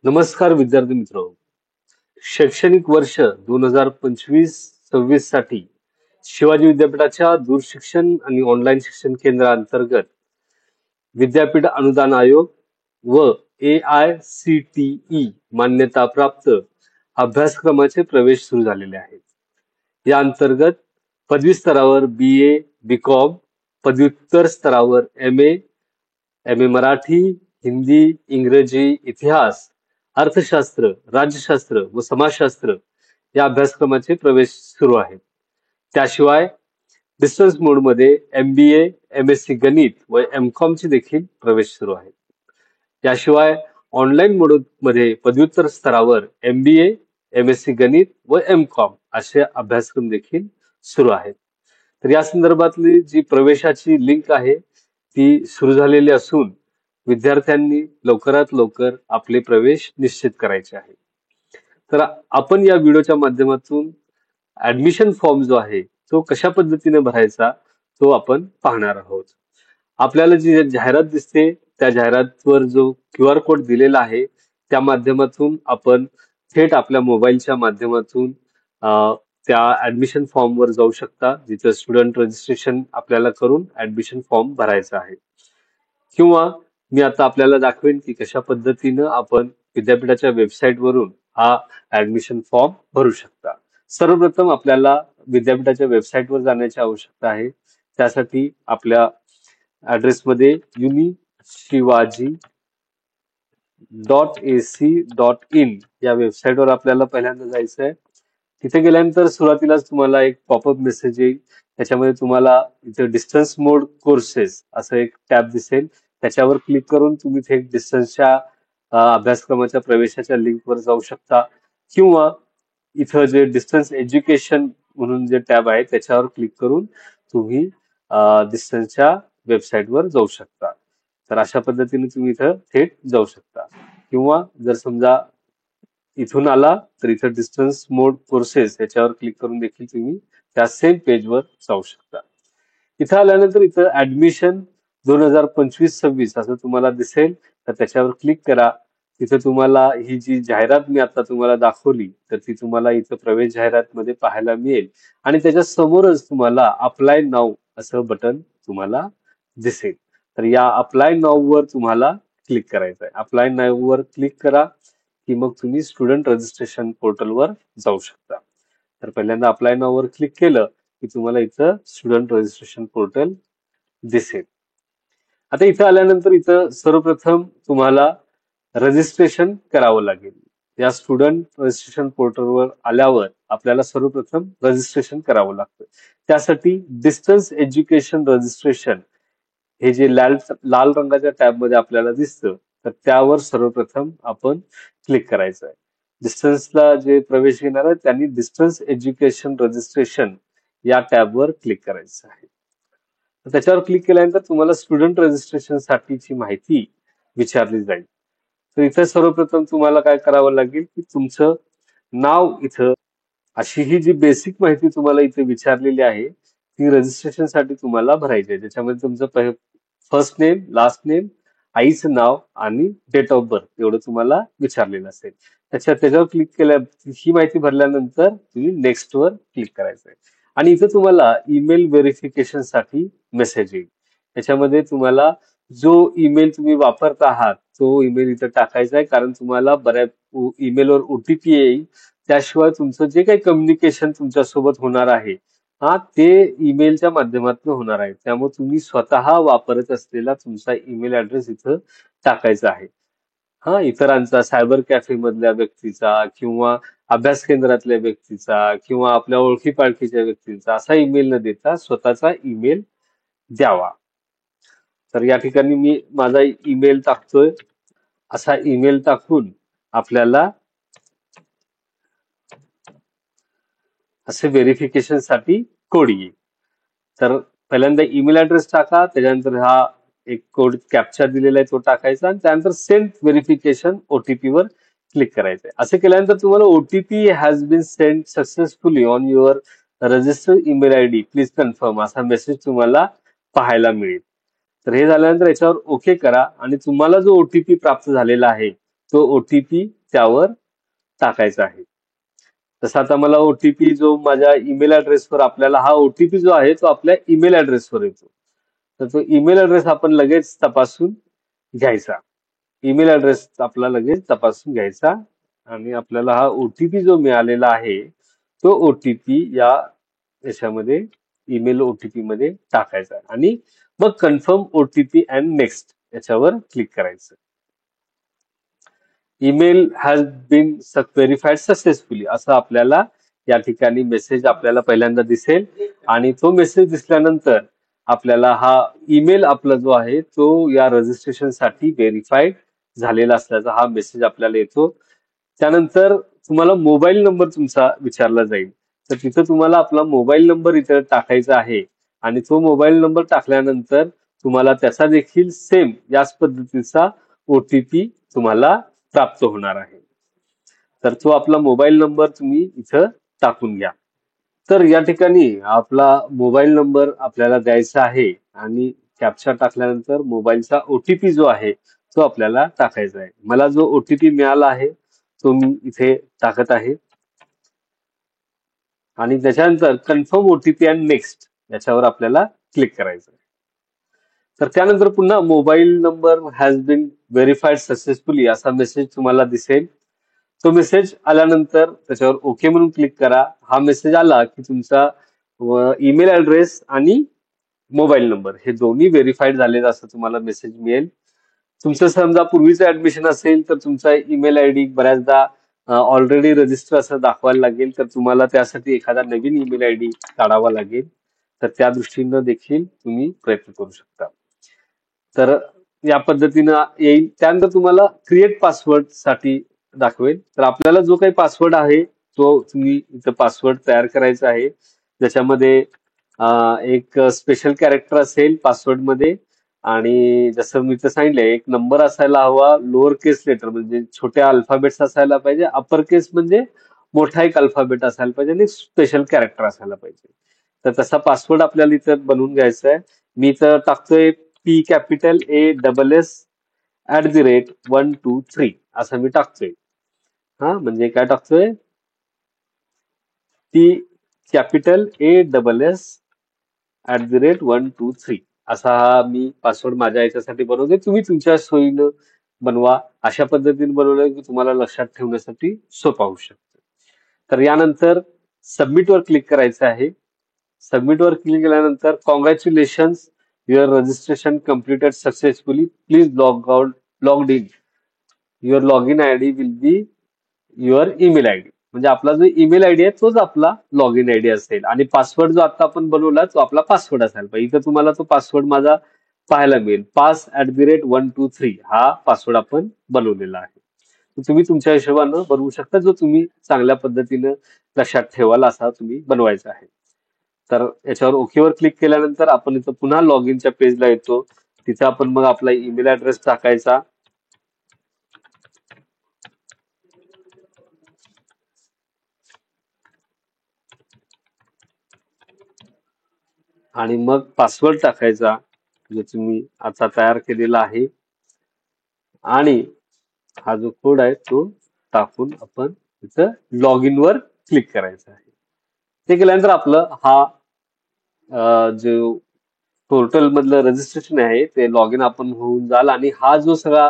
नमस्कार विद्यार्थी मित्र. शैक्षणिक वर्ष 2025-26 साठी शिवाजी विद्यापीठाच्या दूरशिक्षण आणि ऑनलाईन शिक्षण केंद्राअंतर्गत विद्यापीठ अनुदान आयोग व AICTE मान्यताप्राप्त अभ्यासक्रमाचे प्रवेश सुरू झालेले आहेत. या अंतर्गत पदवी स्तरावर BA, BCom, पदव्युत्तर स्तरावर MA, MA मराठी, हिंदी, इंग्रजी, इतिहास, अर्थशास्त्र, राज्यशास्त्र व समाजशास्त्र या अभ्यासक्रमाचे प्रवेश सुरू आहेत. त्याशिवाय डिस्टन्स मोडमध्ये MBA, MSc गणित व MCom चे देखील प्रवेश सुरू आहेत. याशिवाय ऑनलाईन मोडमध्ये पदव्युत्तर स्तरावर MBA, MSc गणित व MCom असे अभ्यासक्रम देखील सुरू आहेत. तर या संदर्भातली जी प्रवेशाची लिंक आहे ती सुरू झालेली असून विद्यार्थ्यांनी लवकरात लवकर आपले प्रवेश निश्चित करायचे आहे. तर आपण या व्हिडिओच्या माध्यमातून ऍडमिशन फॉर्म जो आहे तो कशा पद्धतीने भरायचा तो आपण पाहणार आहोत. आपल्याला जी जाहिरात दिसते त्या जाहिरातवर जो QR कोड दिलेला आहे त्या माध्यमातून आपण थेट आपल्या मोबाईलच्या माध्यमातून त्या ऍडमिशन फॉर्मवर जाऊ शकता, जिथे स्टुडंट रजिस्ट्रेशन आपल्याला करून ऍडमिशन फॉर्म भरायचा आहे. किंवा मी आता आपल्याला दाखवेन की कशा पद्धतीनं आपण विद्यापीठाच्या वेबसाईटवरून हा ऍडमिशन फॉर्म भरू शकता. सर्वप्रथम आपल्याला विद्यापीठाच्या वेबसाईटवर जाण्याची आवश्यकता आहे. त्यासाठी आपल्या ऍड्रेसमध्ये uniShivaji.ac.in या वेबसाईटवर आपल्याला पहिल्यांदा जायचं आहे. तिथे गेल्यानंतर सुरुवातीलाच तुम्हाला एक पॉपअप मेसेज येईल. त्याच्यामध्ये तुम्हाला इथे डिस्टन्स मोड कोर्सेस असं एक टॅब दिसेल. त्याच्यावर क्लिक करून तुम्ही थेट डिस्टन्सच्या अभ्यासक्रमाच्या प्रवेशाच्या लिंकवर जाऊ शकता, किंवा इथं जे डिस्टन्स एज्युकेशन म्हणून जे टॅब आहे त्याच्यावर क्लिक करून तुम्ही डिस्टन्सच्या वेबसाईटवर जाऊ शकता. तर अशा पद्धतीने तुम्ही इथं थेट जाऊ शकता. किंवा जर समजा इथून आला तर इथं डिस्टन्स मोड कोर्सेस याच्यावर क्लिक करून देखील तुम्ही त्या सेम पेजवर जाऊ शकता. इथं आल्यानंतर इथं ऍडमिशन 2025-26 असं तुम्हाला दिसेल. तर त्याच्यावर क्लिक करा. तिथे तुम्हाला ही जी जाहिरात मी आता तुम्हाला दाखवली तर ती तुम्हाला इथं प्रवेश जाहिरात मध्ये पाहायला मिळेल. आणि त्याच्या समोरच तुम्हाला अप्लाय नाऊ असं बटन तुम्हाला दिसेल. तर या अप्लाय नाऊ वर तुम्हाला क्लिक करायचं आहे. अप्लाय नाऊ वर क्लिक करा की मग तुम्ही स्टुडंट रजिस्ट्रेशन पोर्टलवर जाऊ शकता. तर पहिल्यांदा अप्लाय नाऊ वर क्लिक केलं की तुम्हाला इथं स्टुडंट रजिस्ट्रेशन पोर्टल दिसेल. आता इथं आल्यानंतर इथं सर्वप्रथम तुम्हाला रजिस्ट्रेशन करावं लागेल. या स्टुडंट रजिस्ट्रेशन पोर्टलवर आल्यावर आपल्याला सर्वप्रथम रजिस्ट्रेशन करावं लागतं. त्यासाठी डिस्टन्स एज्युकेशन रजिस्ट्रेशन हे जे लाल रंगाच्या टॅबमध्ये आपल्याला दिसतं तर त्यावर सर्वप्रथम आपण क्लिक करायचं आहे. डिस्टन्सला जे प्रवेश घेणार आहे त्यांनी डिस्टन्स एज्युकेशन रजिस्ट्रेशन या टॅबवर क्लिक करायचं आहे. त्याच्यावर क्लिक केल्यानंतर तुम्हाला स्टुडंट रजिस्ट्रेशन साठीची माहिती विचारली जाईल. तर इथे सर्वप्रथम तुम्हाला काय करावं लागेल की तुमचं नाव इथं अशी ही जी बेसिक माहिती तुम्हाला इथे विचारलेली आहे ती रजिस्ट्रेशन साठी तुम्हाला भरायची आहे. ज्याच्यामध्ये तुमचं फर्स्ट नेम, लास्ट नेम, आईचं नाव आणि डेट ऑफ बर्थ एवढं तुम्हाला विचारलेलं असेल. त्याच्यावर क्लिक केल्या ही माहिती भरल्यानंतर तुम्ही नेक्स्ट वर क्लिक करायचं आहे. आणि इथं तुम्हाला ईमेल व्हेरिफिकेशन साठी मेसेज येईल. त्याच्यामध्ये तुम्हाला जो ईमेल तुम्ही वापरत आहात तो ईमेल इथं टाकायचा आहे, कारण तुम्हाला बऱ्याच ईमेलवर OTP येईल. त्याशिवाय तुमचं जे काही कम्युनिकेशन तुमच्यासोबत होणार आहे ते ईमेलच्या माध्यमातून होणार आहे. त्यामुळे तुम्ही स्वतः वापरत असलेला तुमचा ईमेल ऍड्रेस इथं टाकायचा आहे. इतरांचा, सायबर कॅफे मधल्या व्यक्तीचा किंवा अभ्यास केंद्रातल्या व्यक्तीचा किंवा आपल्या ओळखी पाळखीच्या व्यक्तीचा असा ईमेल न देता स्वतःचा ईमेल द्यावा. तर या ठिकाणी मी माझा ईमेल टाकतोय. असा ईमेल टाकून आपल्याला असे व्हेरिफिकेशन साठी कोड येईल. तर पहिल्यांदा ईमेल ऍड्रेस टाका, त्याच्यानंतर हा एक कोड कॅप्चा दिलेला आहे तो टाकायचा आणि त्यानंतर सेंड व्हेरिफिकेशन OTP वर क्लिक करायचंय. असे केल्यानंतर तुम्हाला OTP has been send successfully on your registered email ID, please confirm असा मेसेज तुम्हाला पाहायला मिळेल. तर हे झाल्यानंतर याच्यावर ओके करा आणि तुम्हाला जो OTP प्राप्त झालेला आहे तो OTP त्यावर टाकायचा आहे. तसं आता मला ओटीपी जो माझ्या ईमेल ऍड्रेसवर, आपल्याला हा ओटीपी जो आहे तो आपल्या ईमेल ऍड्रेसवर येतो. तर तो ईमेल ऍड्रेस आपण लगेच तपासून घ्यायचा. ईमेल ऍड्रेस आपला लगेच तपासून घ्यायचा आणि आपल्याला हा ओटीपी जो मिळालेला आहे तो ओटीपी याच्यामध्ये ईमेल ओटीपी मध्ये टाकायचा आणि मग कन्फर्म ओटीपी अँड नेक्स्ट याच्यावर क्लिक करायचं. Email has been verified successfully असं आपल्याला या ठिकाणी मेसेज आपल्याला पहिल्यांदा दिसेल आणि तो मेसेज दिसल्यानंतर आपल्याला हा ईमेल आपला जो आहे तो या रजिस्ट्रेशन साठी व्हेरीफाईड झालेला असल्याचा हा मेसेज आपल्याला येतो. त्यानंतर तुम्हाला मोबाईल नंबर तुमचा विचारला जाईल, तर तिथं तुम्हाला आपला मोबाईल नंबर इथं टाकायचा आहे आणि तो मोबाईल नंबर टाकल्यानंतर तुम्हाला त्याचा देखील सेम याच पद्धतीचा ओटीपी तुम्हाला प्राप्त होणार आहे. तर तो आपला मोबाईल नंबर तुम्ही इथं टाकून घ्या. तर या ठिकाणी आपला मोबाईल नंबर आपल्याला द्यायचा आहे आणि कॅप्चा टाकल्यानंतर मोबाईलचा ओटीपी जो आहे तो आपल्याला टाकायचा आहे. मला जो ओटीपी मिळाला आहे तो मी इथे टाकत आहे आणि त्याच्यानंतर कन्फर्म ओटीपी अँड नेक्स्ट याच्यावर आपल्याला क्लिक करायचं आहे. तर त्यानंतर पुन्हा mobile number has been verified successfully असा मेसेज तुम्हाला दिसेल. तो मेसेज आल्यानंतर त्याच्यावर ओके म्हणून क्लिक करा. हा मेसेज आला की तुमचा ईमेल ऍड्रेस आणि मोबाईल नंबर हे दोन्ही व्हेरीफाईड झालेलं असं तुम्हाला मेसेज मिळेल. तुमचं समजा पूर्वीचं ऍडमिशन असेल तर तुमचा ईमेल आयडी बऱ्याचदा ऑलरेडी रजिस्टर असं दाखवायला लागेल, तर तुम्हाला त्यासाठी एखादा नवीन ईमेल आयडी काढावा लागेल. तर त्या दृष्टीनं देखील तुम्ही प्रयत्न करू शकता. तर या पद्धतीनं येईल. त्यानंतर तुम्हाला क्रिएट पासवर्ड साठी दाखवेल. तर आपल्याला जो काही पासवर्ड आहे तो तुम्ही इथं पासवर्ड तयार करायचा आहे, ज्याच्यामध्ये एक स्पेशल कॅरेक्टर असेल पासवर्ड मध्ये आणि जसं मी तर सांगितलंय एक नंबर असायला हवा, लोअर केस लेटर म्हणजे छोट्या अल्फाबेट्स असायला पाहिजे, अपर केस म्हणजे मोठा एक अल्फाबेट असायला पाहिजे आणि स्पेशल कॅरेक्टर असायला पाहिजे. तर तसा पासवर्ड आपल्याला इथं बनवून घ्यायचा आहे. मी इथं टाकतोय P capital A double S @123 असं मी टाकतोय. हा म्हणजे काय टाकतोय, P capital A double S @123 असा हा मी पासवर्ड माझ्या याच्यासाठी बनवतोय. तुम्ही तुमच्या सोयीनं बनवा. अशा पद्धतीने बनवलं की तुम्हाला लक्षात ठेवण्यासाठी सोपा होऊ शकतो. तर यानंतर सबमिट वर क्लिक करायचं आहे. सबमिट वर क्लिक केल्यानंतर congratulations, your registration completed successfully, please logged in, your log in ID will be your email ID. म्हणजे आपला जो ईमेल आयडी आहे तोच आपला लॉग इन आयडी असेल आणि पासवर्ड जो आता आपण बनवला तो आपला पासवर्ड असायला पाहिजे. इथं तुम्हाला तो पासवर्ड माझा पाहायला मिळेल, pass@123 हा पासवर्ड आपण बनवलेला आहे. तुम्ही तुमच्या हिशोबानं बनवू शकता, जो तुम्ही चांगल्या पद्धतीनं लक्षात ठेवाल असा तुम्ही बनवायचा आहे. तर याच्यावर ओकेवर क्लिक केल्यानंतर आपण इथं पुन्हा लॉग इनच्या पेजला येतो. तिथे आपण मग आपला ईमेल ऍड्रेस टाकायचा आणि मग पासवर्ड टाकायचा जो तुम्ही आता तयार केलेला आहे आणि हा जो कोड आहे तो टाकून आपण इथं लॉग इन वर क्लिक करायचं आहे. ते केल्यानंतर आपलं हा जो पोर्टल मधलं रजिस्ट्रेशन आहे ते लॉग इन आपण होऊन जाल आणि हा जो सगळा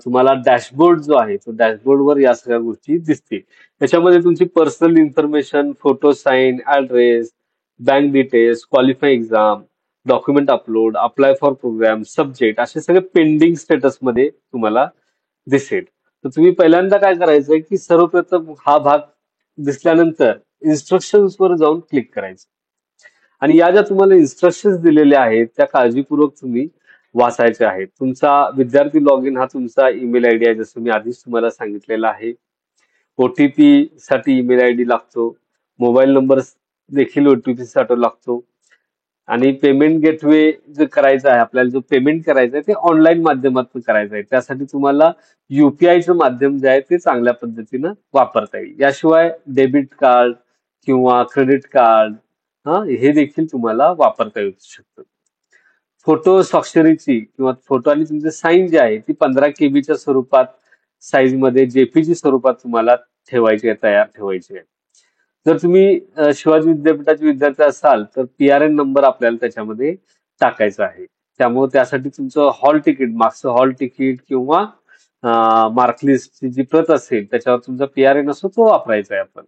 तुम्हाला डॅशबोर्ड जो आहे तो डॅशबोर्ड वर या सगळ्या गोष्टी दिसतील. त्याच्यामध्ये तुमची personal information, photo sign, address, bank details, qualify exam, document upload, apply for program, subject असे सगळे पेंडिंग स्टेटस मध्ये तुम्हाला दिसेल. तर तुम्ही पहिल्यांदा काय करायचंय की सर्वप्रथम हा भाग दिसल्यानंतर इन्स्ट्रक्शन्स वर जाऊन क्लिक करायचं आणि या ज्या तुम्हाला इन्स्ट्रक्शन्स दिलेल्या आहेत त्या काळजीपूर्वक तुम्ही वाचायचे आहेत. तुमचा विद्यार्थी लॉग इन हा तुमचा ईमेल आयडी आहे, जसं मी आधीच तुम्हाला सांगितलेलं आहे. ओटीपी साठी ईमेल आयडी लागतो, मोबाईल नंबर देखील ओटीपी साठी लागतो आणि पेमेंट गेटवे जे करायचं आहे आपल्याला, जो पेमेंट करायचा आहे ते ऑनलाईन माध्यमातून करायचं आहे. त्यासाठी तुम्हाला युपीआयचं माध्यम जे आहे ते चांगल्या पद्धतीनं वापरता येईल. याशिवाय डेबिट कार्ड किंवा क्रेडिट कार्ड हे देखील तुम्हाला वापरता येऊ शकतं. फोटो स्वाक्षरीची किंवा फोटो आणि तुमचे साईन जे आहे ती 15 KB च्या स्वरूपात साईज मध्ये जेपीजी स्वरूपात तुम्हाला ठेवायचे आहे, तयार ठेवायचे आहे. जर तुम्ही शिवाजी विद्यापीठाचे विद्यार्थी असाल तर पीआरएन नंबर आपल्याला त्याच्यामध्ये टाकायचा आहे. त्यामुळे त्यासाठी तुमचं हॉल तिकीट, मागचं हॉल तिकीट किंवा मार्कलिस्टची जी प्रत असेल त्याच्यावर तुमचा पीआरएन असतो तो वापरायचा आहे आपण.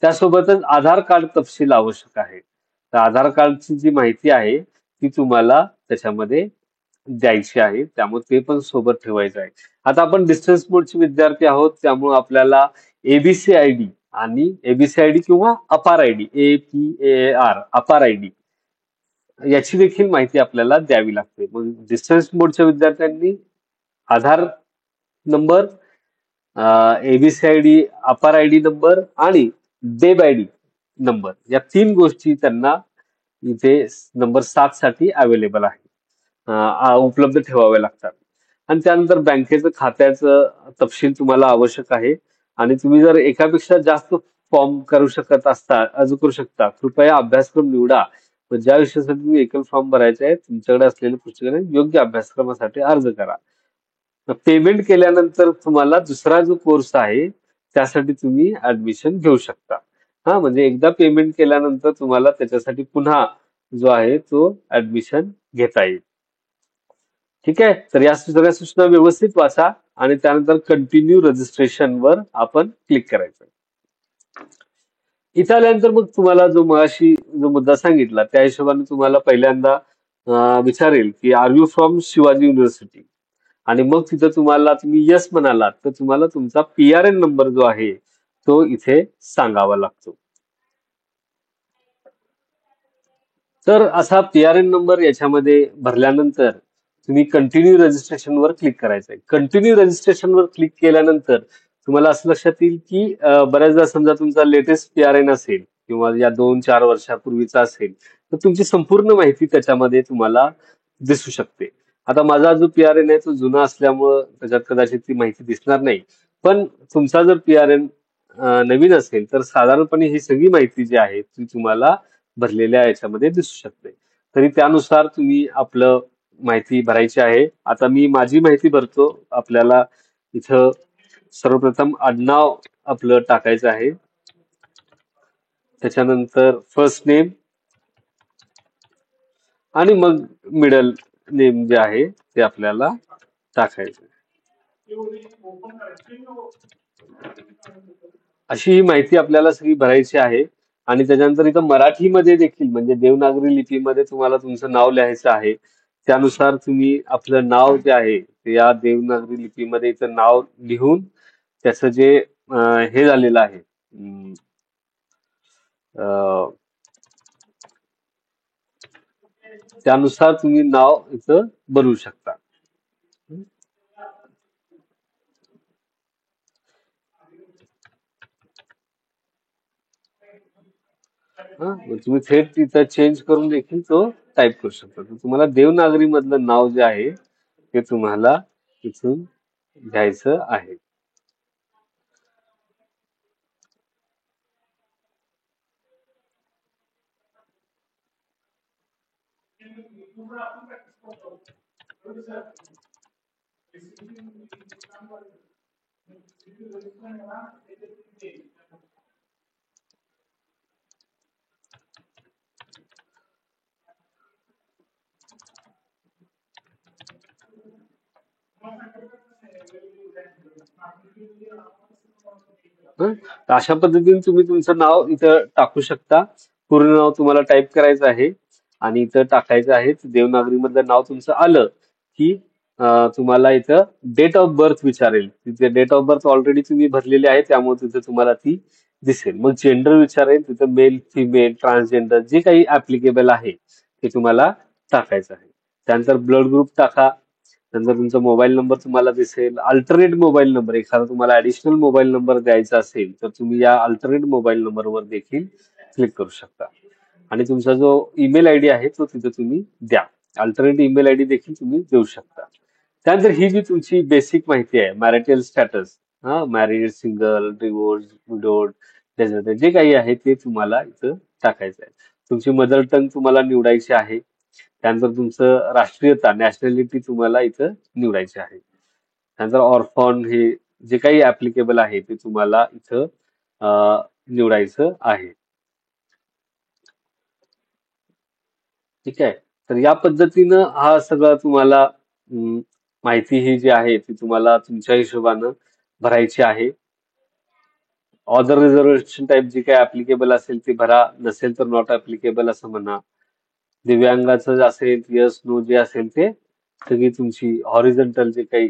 त्यासोबतच आधार कार्ड तपशील आवश्यक आहे. तर आधार कार्डची जी माहिती आहे ती तुम्हाला त्याच्यामध्ये द्यायची आहे. त्यामुळे ते पण सोबत ठेवायचं आहे. आता आपण डिस्टन्स मोडचे विद्यार्थी आहोत त्यामुळे आपल्याला एबीसी आयडी आणि एबीसी आयडी किंवा अपार आयडी, APAR अपार आयडी याची देखील माहिती आपल्याला द्यावी लागते. मग डिस्टन्स मोडच्या विद्यार्थ्यांनी आधार नंबर, एबीसी आयडी, अपार आयडी नंबर आणि डेब आयडी नंबर या 3 गोष्टी त्यांना इथे नंबर 7 साठी अवेलेबल आहे. उपलब्ध ठेवाव्या लागतात. आणि त्यानंतर बँकेचं खात्याचं तपशील तुम्हाला आवश्यक आहे. आणि तुम्ही जर एकापेक्षा जास्त फॉर्म अर्ज करू शकता, कृपया अभ्यासक्रम निवडा व ज्या विषयासाठी तुम्ही एकल फॉर्म भरायचे आहे तुमच्याकडे असलेल्या पुस्तकाने योग्य अभ्यासक्रमासाठी अर्ज करा. पेमेंट केल्यानंतर तुम्हाला दुसरा जो कोर्स आहे त्यासाठी तुम्ही ऍडमिशन घेऊ शकता. म्हणजे एकदा पेमेंट केल्यानंतर तुम्हाला त्याच्यासाठी पुन्हा जो आहे तो ऍडमिशन घेता येईल. ठीक आहे, तर या सगळ्या सूचना व्यवस्थित वाचा आणि त्यानंतर कंटिन्यू रजिस्ट्रेशन वर आपण क्लिक करायचं. इथं आल्यानंतर मग तुम्हाला जो मगाशी जो मुद्दा सांगितला त्या हिशोबाने तुम्हाला पहिल्यांदा विचारेल की are you from Shivaji university, आणि मग तिथं तुम्ही यस म्हणालात तर तुम्हाला तुमचा पीआरएन नंबर जो आहे तो इथे सांगावा लागतो. तर असा पीआरएन नंबर याच्यामध्ये भरल्यानंतर तुम्ही कंटिन्यू रजिस्ट्रेशन वर क्लिक करायचं आहे. कंटिन्यू रजिस्ट्रेशन वर क्लिक केल्यानंतर तुम्हाला असं लक्षात येईल की बऱ्याचदा समजा तुमचा लेटेस्ट पीआरएन असेल किंवा या 2-4 वर्षापूर्वीचा असेल तर तुमची संपूर्ण माहिती त्याच्यामध्ये तुम्हाला दिसू शकते. आता माझा जो पीआरएन आहे तो जुना असल्यामुळं त्याच्यात कदाचित ती माहिती दिसणार नाही. पण तुमचा जर पीआरएन नवीन असेल तर साधारणपणे ही सगळी माहिती जी आहे ती तुम्हाला भरलेल्या याच्यामध्ये दिसू शकते. तरी त्यानुसार तुम्ही आपलं माहिती भरायची आहे. आता मी माझी माहिती भरतो. आपल्याला इथं सर्वप्रथम आडनाव आपलं टाकायचं आहे. त्याच्यानंतर फर्स्ट नेम आणि मग मिडल नेम जे आहे ते आपल्याला टाकायचं. अशी ही माहिती आपल्याला सगळी भरायची आहे. आणि त्याच्यानंतर इथं मराठीमध्ये देखील म्हणजे देवनागरी लिपीमध्ये तुम्हाला तुमचं नाव लिहायचं आहे. त्यानुसार तुम्ही आपलं नाव जे आहे ते या देवनागरी लिपीमध्ये इथं नाव लिहून त्याचं जे हे झालेलं आहे त्यानुसार तुम्ही नाव इथं बनवू शकता. तुम्ही थेट तिथं चेंज करून देखील तो टाईप करू शकता. तुम्हाला देवनागरी मधलं नाव जे आहे ते तुम्हाला इथून घ्यायचं आहे. अशा पद्धतीने तुम्ही तुमचं नाव इथं टाकू शकता. पूर्ण नाव तुम्हाला टाईप करायचं आहे आणि इथं टाकायचं आहे. देवनागरी मधलं नाव तुमचं आलं की तुम्हाला इथं डेट ऑफ बर्थ विचारेल. तिथे डेट ऑफ बर्थ ऑलरेडी तुम्ही भरलेली आहे त्यामुळे तिथे तुम्हाला ती दिसेल. मग जेंडर विचारेल, तिथं मेल, फिमेल, ट्रान्सजेंडर जे काही ऍप्लिकेबल आहे ते तुम्हाला टाकायचं आहे. त्यानंतर ब्लड ग्रुप टाका. नंतर तुमचा मोबाईल नंबर तुम्हाला दिसेल. अल्टरनेट मोबाईल नंबर, एखादा तुम्हाला ऍडिशनल मोबाईल नंबर द्यायचा असेल तर तुम्ही या अल्टरनेट मोबाईल नंबरवर देखील क्लिक करू शकता. आणि तुमचा जो ईमेल आयडी आहे तो तिथे तुम्ही द्या. अल्टरनेट ईमेल आयडी देखील तुम्ही देऊ शकता. त्यानंतर ही जी तुमची बेसिक माहिती आहे, marital status, married, single, divorce, widowed, desert, जे काही आहे ते तुम्हाला इथं टाकायचं आहे. तुमची मदर टंग तुम्हाला निवडायची आहे. त्यानंतर तुमचं राष्ट्रीयता, नॅशनॅलिटी तुम्हाला इथं निवडायची आहे. त्यानंतर ऑर्फॉन हे जे काही ऍप्लिकेबल आहे ते तुम्हाला इथं निवडायचं आहे. ठीक आहे. तर या पद्धतीनं हा सगळा तुम्हाला माहिती ही जी आहे ती तुम्हाला तुमच्या हिशोबानं भरायची आहे. ऑदर रिझर्वेशन टाईप जी काही ऍप्लिकेबल असेल ते भरा, नसेल तर नॉट ऍप्लिकेबल असं म्हणा. दिव्यांगाचं जे असेल यस नो जे असेल ते सगळी तुमची हॉरिझॉन्टल जे काही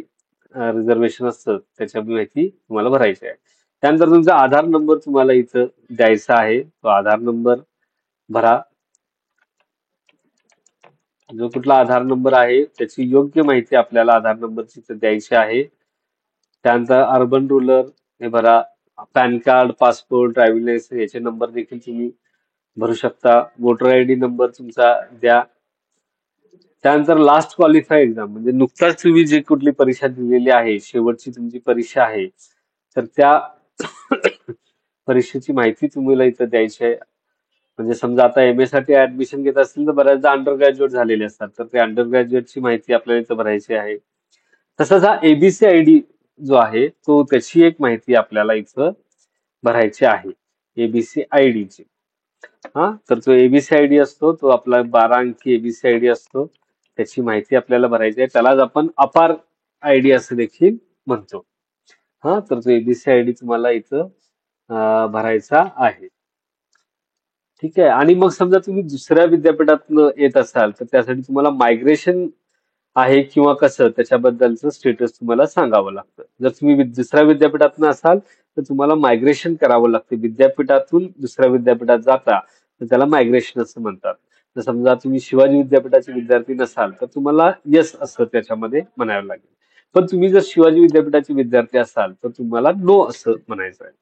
रिझर्वेशन असतं त्याच्या माहिती तुम्हाला भरायची आहे. त्यानंतर तुमचा आधार नंबर तुम्हाला इथं द्यायचा आहे. तो आधार नंबर भरा. जो कुठला आधार नंबर आहे त्याची योग्य माहिती आपल्याला आधार नंबरची इथं द्यायची आहे. त्यानंतर अर्बन रुरल हे भरा. Pan card, passport, driving licence याचे नंबर देखील तुम्ही भरू शकता. वोटर आयडी नंबर तुमचा द्या. त्यानंतर लास्ट क्वालिफाय एक्झाम म्हणजे नुकताच तुम्ही जी कुठली परीक्षा दिलेली आहे, शेवटची तुमची परीक्षा आहे, तर त्या परीक्षेची माहिती तुम्हाला इथं द्यायची आहे. म्हणजे समजा आता एमए साठी ऍडमिशन घेत असतील तर बऱ्याचदा अंडर ग्रॅज्युएट झालेले असतात, तर ते अंडर ग्रॅज्युएटची माहिती आपल्याला इथं भरायची आहे. तसंच हा एबीसी आयडी जो आहे तो त्याची एक माहिती आपल्याला इथं भरायची आहे. एबीसी आयडीची. हा तर तो एबीसी आयडी असतो तो आपला 12 अंकी एबीसी आयडी असतो. त्याची माहिती आपल्याला भरायची आहे. त्यालाच आपण अपार आयडी असं देखील म्हणतो. हा तर तो एबीसी आयडी तुम्हाला इथं भरायचा आहे. ठीक आहे. आणि मग समजा तुम्ही दुसऱ्या विद्यापीठातनं येत असाल तर त्यासाठी तुम्हाला मायग्रेशन आहे किंवा कसं त्याच्याबद्दलचं स्टेटस तुम्हाला सांगावं लागतं. जर तुम्ही दुसऱ्या विद्यापीठातनं असाल तर तुम्हाला मायग्रेशन करावं लागतं. विद्यापीठातून दुसऱ्या विद्यापीठात जाता तर त्याला मायग्रेशन असं म्हणतात. जर समजा तुम्ही शिवाजी विद्यापीठाचे विद्यार्थी नसाल तर तुम्हाला यस असं त्याच्यामध्ये म्हणावं लागेल. पण तुम्ही जर शिवाजी विद्यापीठाचे विद्यार्थी असाल तर तुम्हाला नो असं म्हणायचं आहे.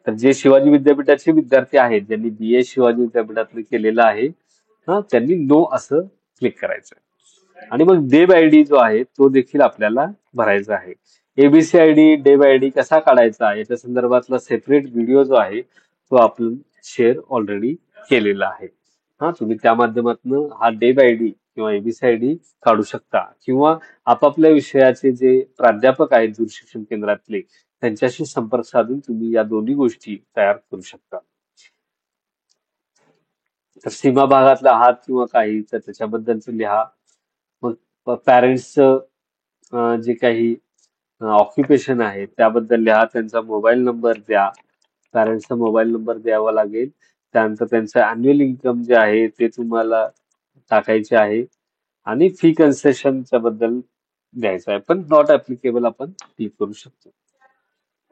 तर जे शिवाजी विद्यापीठाचे विद्यार्थी आहेत ज्यांनी बीए शिवाजी विद्यापीठातलं केलेलं आहे त्यांनी नो असं क्लिक करायचं आहे. आणि मग डेब आयडी जो आहे तो देखील आपल्याला भरायचा आहे. एबीसी आयडी डेब आयडी कसा काढायचा याच्या संदर्भातला सेपरेट व्हिडिओ जो आहे तो आपण शेअर ऑलरेडी केलेला आहे. तुम्ही त्या माध्यमातून हा डेब आयडी किंवा एबीसी आयडी काढू शकता किंवा आपापल्या विषयाचे जे प्राध्यापक आहेत दूरशिक्षण केंद्रातले त्यांच्याशी संपर्क साधून तुम्ही या दोन्ही गोष्टी तयार करू शकता. तर सीमा भागातला आहात किंवा काही तर त्याच्याबद्दलच लिहा. मग पॅरेंट्सचं जे काही ऑक्युपेशन आहे त्याबद्दल लिहा. त्यांचा मोबाईल नंबर द्या. पॅरेंट्सचा मोबाईल नंबर द्यावा लागेल. त्यानंतर त्यांचं अॅन्युअल इन्कम जे आहे ते तुम्हाला टाकायचे आहे आणि फी कन्सेशनच्या बद्दल द्यायचं आहे. पण नॉट ऍप्लिकेबल आपण क्लिक करू शकतो.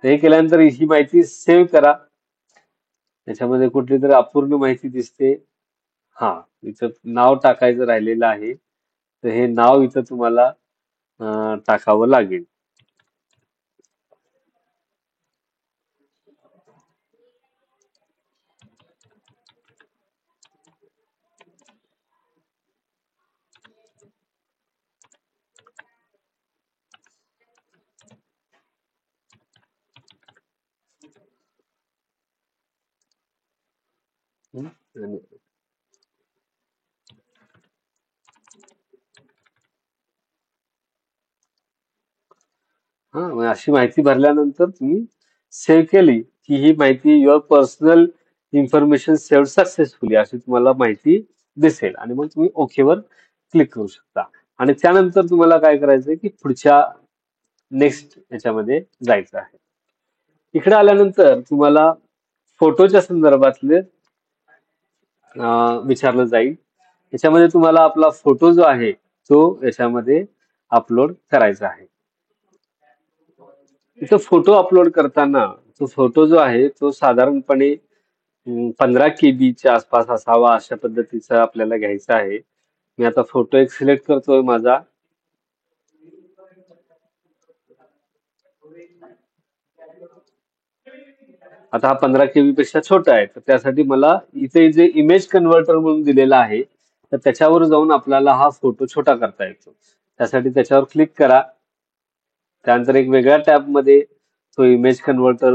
हे केल्यानंतर ही माहिती सेव्ह करा. त्याच्यामध्ये कुठली तरी अपूर्ण माहिती दिसते. हा इथं नाव टाकायचं राहिलेलं आहे. तर हे नाव इथं तुम्हाला टाकावं लागेल. हं? आणि मग अशी माहिती भरल्यानंतर तुम्ही सेव्ह केली की ही माहिती your personal information save successfully अशी तुम्हाला माहिती दिसेल आणि मग तुम्ही ओके वर क्लिक करू शकता. आणि त्यानंतर तुम्हाला काय करायचंय की पुढच्या नेक्स्ट याच्यामध्ये जायचं आहे. इकडे आल्यानंतर तुम्हाला फोटोच्या संदर्भातले विचारलं जाईल. याच्यामध्ये तुम्हाला आपला फोटो जो आहे तो याच्यामध्ये अपलोड करायचा आहे. तिथं फोटो अपलोड करताना तो फोटो जो आहे तो साधारणपणे 15 KB आसपास असावा अशा पद्धतीचा आपल्याला घ्यायचा आहे. मी आता फोटो एक सिलेक्ट करतोय माझा. आता हा 15 KB पेक्षा छोटा आहे तर त्यासाठी मला इथे जे इमेज कन्व्हर्टर म्हणून दिलेला आहे तर त्याच्यावर जाऊन आपल्याला हा फोटो छोटा करता येतो. त्यासाठी त्याच्यावर क्लिक करा. त्यानंतर एक वेगळ्या टॅब मध्ये तो इमेज कन्व्हर्टर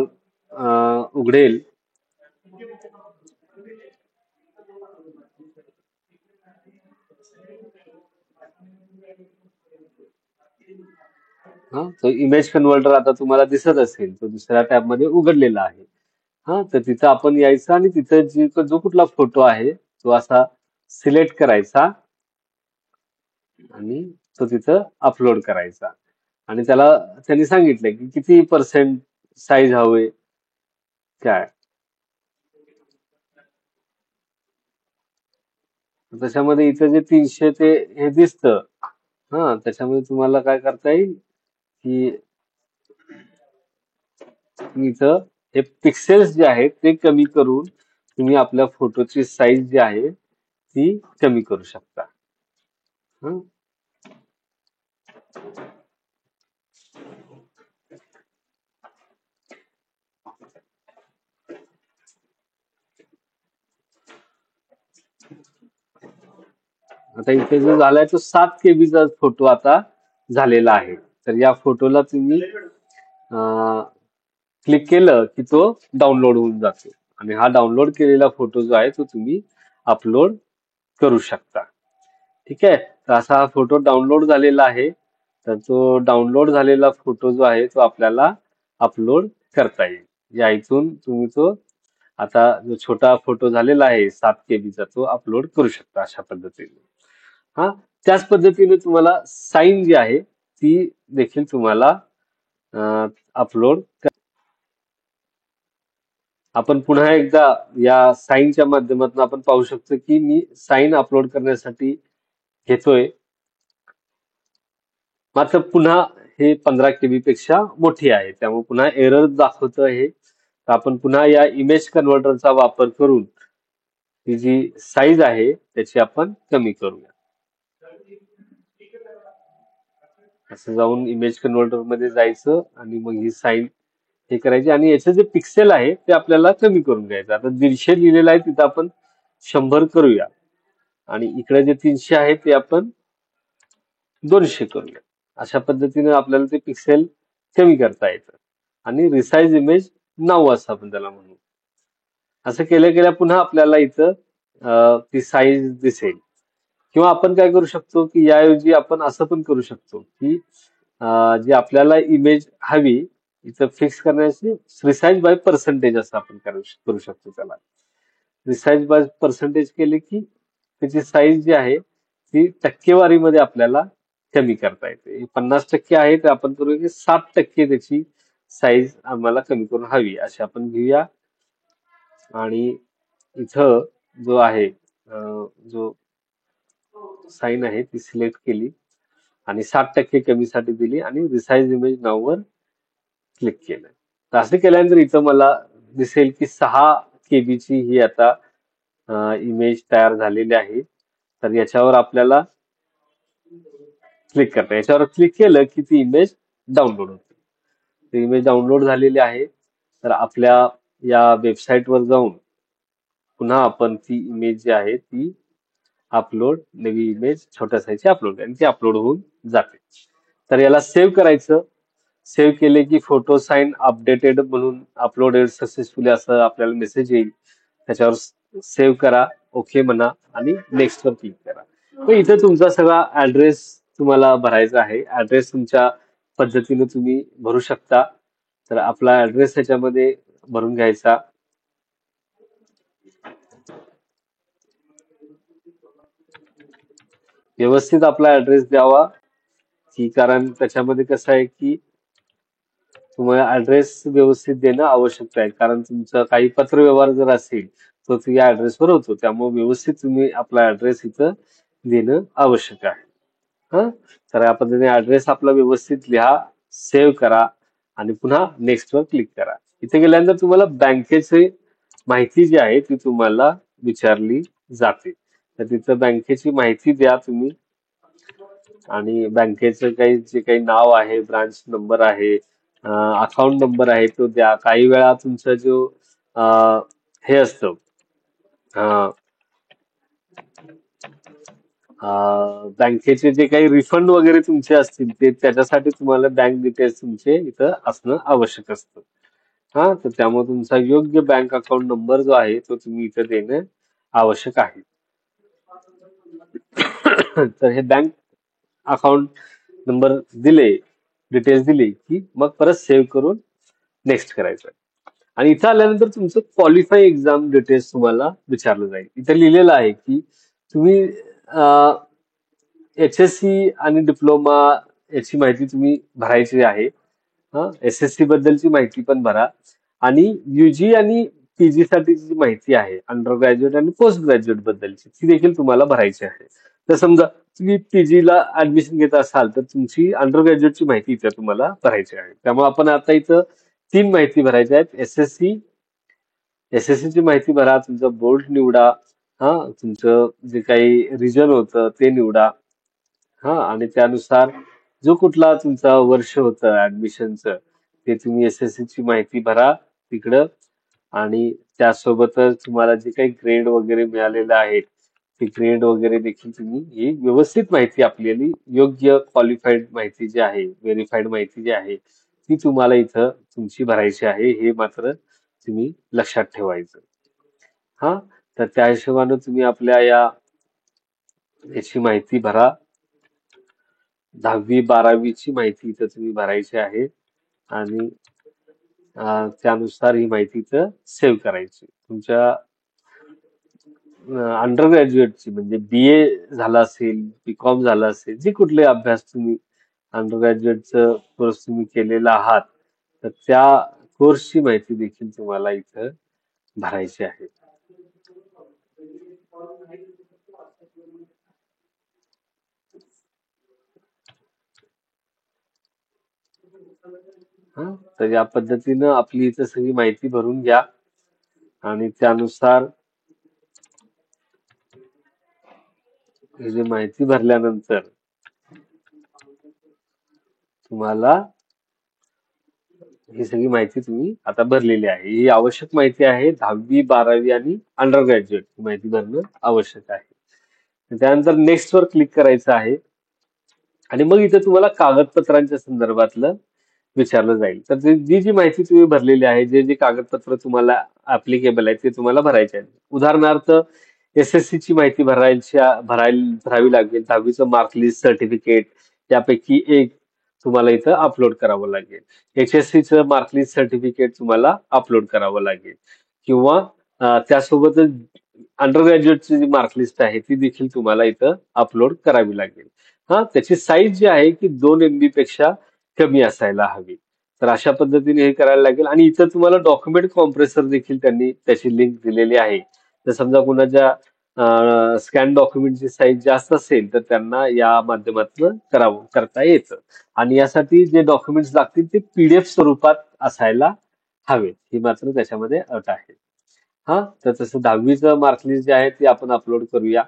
उघडेल. तो इमेज कन्व्हर्टर आता तुम्हाला दिसत असेल, तो दुसऱ्या टॅब मध्ये उघडलेला आहे. तर तिथं आपण यायचं आणि तिथं जो कुठला फोटो आहे तो असा सिलेक्ट करायचा आणि तो तिथं अपलोड करायचा. आणि त्यांनी सांगितलंय की किती पर्सेंट साईज हवे काय. त्याच्यामध्ये इथं जे 300 ते हे दिसतं. त्याच्यामध्ये तुम्हाला काय करता येईल की इथं हे पिक्सेल्स जे आहेत ते कमी करून तुम्ही आपल्या फोटोची साईज जी आहे ती कमी करू शकता. हं. आता इथे जो झालाय तो 7 KB चा फोटो आता झालेला आहे. तर या फोटोला तुम्ही क्लिक केलं की तो डाउनलोड होऊन जातो आणि हा डाउनलोड केलेला फोटो जो आहे तो तुम्ही अपलोड करू शकता. ठीक आहे. तर असा हा फोटो डाउनलोड झालेला आहे. तर तो डाउनलोड झालेला फोटो जो आहे तो आपल्याला अपलोड करता येईल. या इथून तुम्ही तो आता जो छोटा फोटो झालेला आहे 7 KB चा तो अपलोड करू शकता अशा पद्धतीने. हा त्याच पद्धतीने तुम्हाला साईन जी आहे ती देखील तुम्हाला अपलोड. आपण पुन्हा एकदा या साईनच्या माध्यमातून आपण पाहू शकतो की मी साईन अपलोड करण्यासाठी घेतोय. मात्र पुन्हा हे 15 KB पेक्षा मोठी आहे, त्यामुळे पुन्हा एरर दाखवतं हे. तर आपण पुन्हा या इमेज कन्व्हर्टरचा वापर करून ही जी साईज आहे त्याची आपण कमी करूया. असं जाऊन इमेज कन्व्हर्टर मध्ये जायचं आणि मग ही साईन हे करायची आणि याचे जे पिक्सेल आहे ते आपल्याला कमी करून घ्यायचं. आता 150 लिहिलेलं आहे तिथं आपण 100 करूया आणि इकडे जे 300 आहे ते आपण 200 करूया. अशा पद्धतीने आपल्याला ते पिक्सेल कमी करता येतं आणि रिसाइज इमेज 9 असं आपण त्याला म्हणू. असं केल्या केल्या पुन्हा आपल्याला इथं ती साईज दिसेल. किंवा आपण काय करू शकतो की याऐवजी आपण असं पण करू शकतो की जी आपल्याला इमेज हवी इथं फिक्स करण्याची रिसाइज बाय पर्सेंटेज असं आपण करू शकतो त्याला. रिसाइज बाय पर्सेंटेज केले की त्याची साईज जी आहे ती टक्केवारीमध्ये आपल्याला कमी करता येते. 50% आहे तर आपण करूया की 7% त्याची साईज आम्हाला कमी करून हवी अशी आपण घेऊया. आणि इथं जो आहे जो साईन आहे ती सिलेक्ट केली आणि 7% कमीसाठी दिली आणि रिसाइज इमेज नाव वर क्लिक केलं. तर असं केल्यानंतर इथं मला दिसेल की 6 KB ची ही आता इमेज तयार झालेली आहे. तर याच्यावर आपल्याला क्लिक करता. याच्यावर क्लिक केलं की ती इमेज डाउनलोड होते. ती इमेज डाउनलोड झालेली आहे. तर आपल्या या वेबसाईटवर जाऊन पुन्हा आपण ती इमेज जी आहे ती अपलोड नवी इमेज छोट्या साईजची अपलोड आणि ती अपलोड होऊन जाते. तर याला सेव्ह करायचं. सेव्ह केले की फोटो साईन अपडेटेड म्हणून अपलोडेड सक्सेसफुली असं आपल्याला मेसेज येईल. त्याच्यावर सेव्ह करा, ओके म्हणा आणि नेक्स्ट वर क्लिक करा. तर इथे तुमचा सगळा ऍड्रेस तुम्हाला भरायचा आहे. ऍड्रेस तुमच्या पद्धतीने तुम्ही भरू शकता. तर आपला ऍड्रेस ह्याच्यामध्ये भरून घ्यायचा. व्यवस्थित आपला ऍड्रेस द्यावा की कारण त्याच्यामध्ये कसं आहे की तुम्हाला ऍड्रेस व्यवस्थित देणं आवश्यक आहे. कारण तुमचा काही पत्रव्यवहार जर असेल तर तो या ऍड्रेसवर होतो. त्यामुळे व्यवस्थित तुम्ही आपला ऍड्रेस इथं देणं आवश्यक आहे. हा तर या पद्धतीने ऍड्रेस आपला व्यवस्थित लिहा, सेव्ह करा आणि पुन्हा नेक्स्ट वर क्लिक करा. इथे गेल्यानंतर तुम्हाला बँकेची माहिती जी आहे ती तुम्हाला विचारली जाते. तर तिथं बँकेची माहिती द्या तुम्ही आणि बँकेचं जे काही नाव आहे, ब्रांच नंबर आहे, अकाउंट नंबर आहे तो द्या. काही वेळा तुमचा जो हे असतं बँकेचे जे काही रिफंड वगैरे तुमचे असतील ते त्याच्यासाठी तुम्हाला बँक डिटेल्स तुमचे इथं असणं आवश्यक असतं. तर त्यामुळे तुमचा योग्य बँक अकाउंट नंबर जो आहे तो तुम्ही इथं देणं आवश्यक आहे. तर हे बँक अकाउंट नंबर दिले डिटेल्स दिली की मग परत सेव्ह करून नेक्स्ट करायचं. आणि इथं आल्यानंतर तुमचं क्वालिफाय एक्झाम डिटेल्स तुम्हाला विचारलं जाईल. इथं लिहिलेलं आहे की तुम्ही HSC आणि डिप्लोमा याची माहिती तुम्ही भरायची आहे. SSC बद्दलची माहिती पण भरा आणि UG आणि PG साठीची जी माहिती आहे अंडर ग्रॅज्युएट आणि पोस्ट ग्रॅज्युएट बद्दलची ती देखील तुम्हाला भरायची आहे. तर समजा तुम्ही PG ला ऍडमिशन घेत असाल तर तुमची अंडर ग्रॅज्युएटची माहिती इथं तुम्हाला भरायची आहे. त्यामुळे आपण आता इथं 3 माहिती भरायच्या आहेत. SSC ची माहिती भरा, तुमचं बोर्ड निवडा, तुमचं जे काही रिजन होतं ते निवडा, आणि त्यानुसार जो कुठला तुमचा वर्ष होतं ऍडमिशनचं ते तुम्ही SSC ची माहिती भरा तिकडं. आणि त्यासोबतच तुम्हाला जे काही ग्रेड वगैरे मिळालेलं आहे ते ग्रेड वगैरे देखील तुम्ही ही व्यवस्थित माहिती आपल्याली योग्य क्वालिफाईड माहिती जी आहे व्हेरीफाईड माहिती जी आहे ती तुम्हाला इथं तुमची भरायची आहे, हे मात्र तुम्ही लक्षात ठेवायचं. हा तर त्या हिशोबानं तुम्ही आपल्या याची माहिती भरा. 10वी-12वीची माहिती इथं तुम्ही भरायची आहे आणि त्यानुसार ही माहिती इथं सेव्ह करायची. तुमच्या अंडर ग्रॅज्युएटची म्हणजे BA झाला असेल, BCom झाला असेल, जे कुठले अभ्यास तुम्ही अंडर ग्रॅज्युएटचं कोर्स तुम्ही केलेला आहात तर त्या कोर्सची माहिती देखील तुम्हाला इथं भरायची आहे. तर या पद्धतीनं आपली इथं सगळी माहिती भरून घ्या आणि त्यानुसार ही जी माहिती भरल्यानंतर तुम्हाला ही सगळी माहिती तुम्ही आता भरलेली आहे. ही आवश्यक माहिती आहे. 10वी-12वी आणि अंडर ग्रॅज्युएट ही माहिती भरणं आवश्यक आहे. त्यानंतर नेक्स्ट वर क्लिक करायचं आहे आणि मग इथे तुम्हाला कागदपत्रांच्या संदर्भातलं विचारलं जाईल. तर जी जी माहिती तुम्ही भरलेली आहे, जे जे कागदपत्र तुम्हाला ऍप्लिकेबल आहे ते तुम्हाला भरायचे आहे. उदाहरणार्थ SSC ची माहिती भरावी लागेल. 10वीचं मार्कलिस्ट सर्टिफिकेट त्यापैकी एक तुम्हाला इथं अपलोड करावं लागेल. HSC चं मार्कलिस्ट सर्टिफिकेट तुम्हाला अपलोड करावं लागेल किंवा त्यासोबतच अंडर ग्रॅज्युएटची जी मार्कलिस्ट आहे ती देखील तुम्हाला इथं अपलोड करावी लागेल. त्याची साईज जी आहे की 2 MB पेक्षा कमी असायला हवी. तर अशा पद्धतीने हे करायला लागेल आणि इथं तुम्हाला डॉक्युमेंट कॉम्प्रेसर देखील त्यांनी त्याची लिंक दिलेली आहे. तर समजा कुणाच्या स्कॅन डॉक्युमेंटची साईज जास्त असेल तर त्यांना या माध्यमातून करता येतं. आणि यासाठी जे डॉक्युमेंट्स लागतील ते PDF स्वरूपात असायला हवेत, ही मात्र त्याच्यामध्ये अट आहे. तर तसं 10वीचं मार्कलिस्ट जे आहे ते आपण अपलोड करूया.